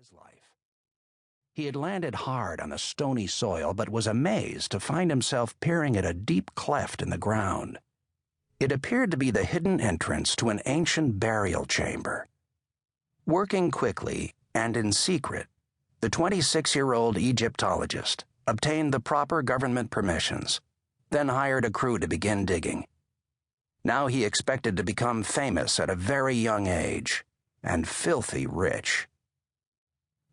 his life. He had landed hard on the stony soil, but was amazed to find himself peering at a deep cleft in the ground. It appeared to be the hidden entrance to an ancient burial chamber. Working quickly and in secret, the 26-year-old Egyptologist obtained the proper government permissions, then hired a crew to begin digging. Now he expected to become famous at a very young age and filthy rich.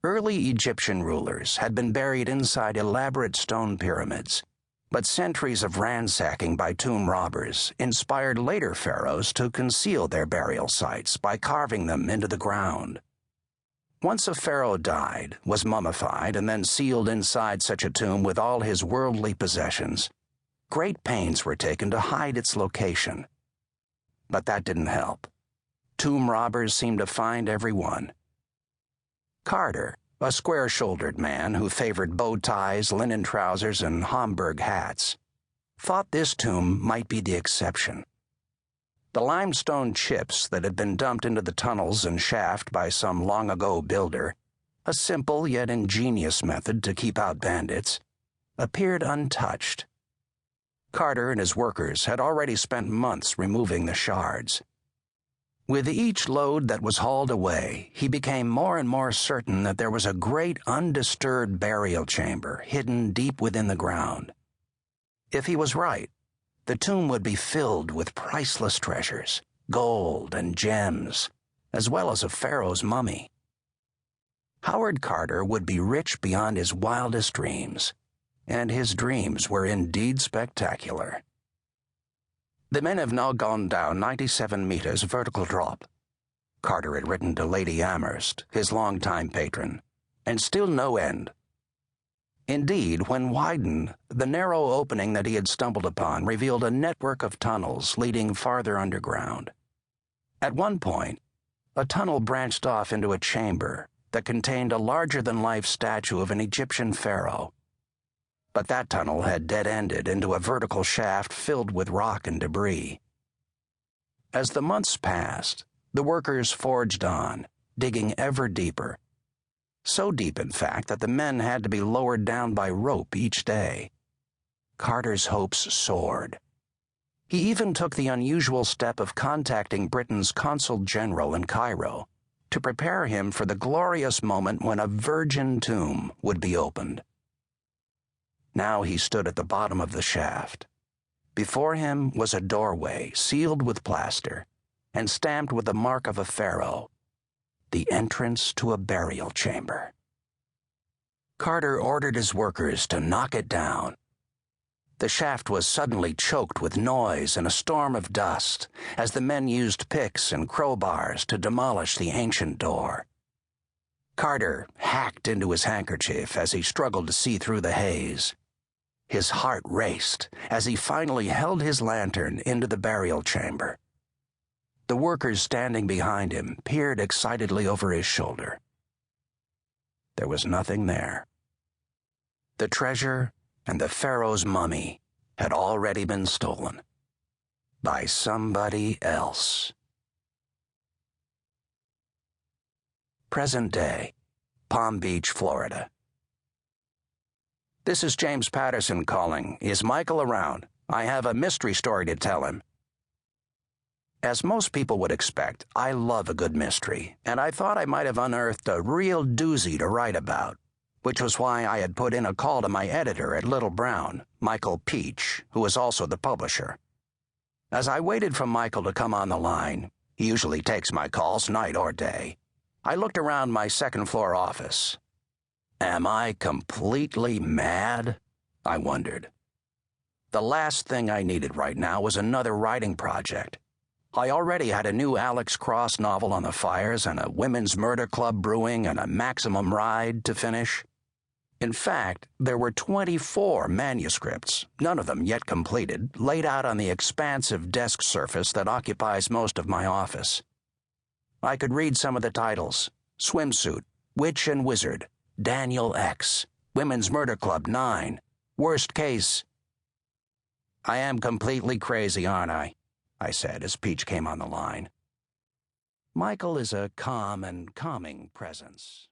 Early Egyptian rulers had been buried inside elaborate stone pyramids, but centuries of ransacking by tomb robbers inspired later pharaohs to conceal their burial sites by carving them into the ground. Once a pharaoh died, was mummified, and then sealed inside such a tomb with all his worldly possessions, great pains were taken to hide its location. But that didn't help. Tomb robbers seemed to find every one. Carter, a square-shouldered man who favored bow ties, linen trousers, and Homburg hats, thought this tomb might be the exception. The limestone chips that had been dumped into the tunnels and shaft by some long-ago builder, a simple yet ingenious method to keep out bandits, appeared untouched. Carter and his workers had already spent months removing the shards. With each load that was hauled away, he became more and more certain that there was a great undisturbed burial chamber hidden deep within the ground. If he was right, the tomb would be filled with priceless treasures, gold and gems, as well as a pharaoh's mummy. Howard Carter would be rich beyond his wildest dreams, and his dreams were indeed spectacular. The men have now gone down 97 meters vertical drop, Carter had written to Lady Amherst, his longtime patron, and still no end. Indeed, when widened, the narrow opening that he had stumbled upon revealed a network of tunnels leading farther underground. At one point, a tunnel branched off into a chamber that contained a larger-than-life statue of an Egyptian pharaoh. But that tunnel had dead-ended into a vertical shaft filled with rock and debris. As the months passed, the workers forged on, digging ever deeper. So deep, in fact, that the men had to be lowered down by rope each day. Carter's hopes soared. He even took the unusual step of contacting Britain's consul general in Cairo to prepare him for the glorious moment when a virgin tomb would be opened. Now he stood at the bottom of the shaft. Before him was a doorway sealed with plaster and stamped with the mark of a pharaoh, the entrance to a burial chamber. Carter ordered his workers to knock it down. The shaft was suddenly choked with noise and a storm of dust as the men used picks and crowbars to demolish the ancient door. Carter hacked into his handkerchief as he struggled to see through the haze. His heart raced as he finally held his lantern into the burial chamber. The workers standing behind him peered excitedly over his shoulder. There was nothing there. The treasure and the pharaoh's mummy had already been stolen by somebody else. Present day, Palm Beach, Florida. This is James Patterson calling. Is Michael around? I have a mystery story to tell him. As most people would expect, I love a good mystery, and I thought I might have unearthed a real doozy to write about, which was why I had put in a call to my editor at Little Brown, Michael Peach, who was also the publisher. As I waited for Michael to come on the line, he usually takes my calls night or day, I looked around my second-floor office. Am I completely mad? I wondered. The last thing I needed right now was another writing project. I already had a new Alex Cross novel on the fires and a women's murder club brewing and a Maximum ride to finish. In fact, there were 24 manuscripts, none of them yet completed, laid out on the expansive desk surface that occupies most of my office. I could read some of the titles: Swimsuit, Witch and Wizard, Daniel X, Women's Murder Club 9, Worst Case. I am completely crazy, aren't I? I said as Peach came on the line. Michael is a calm and calming presence.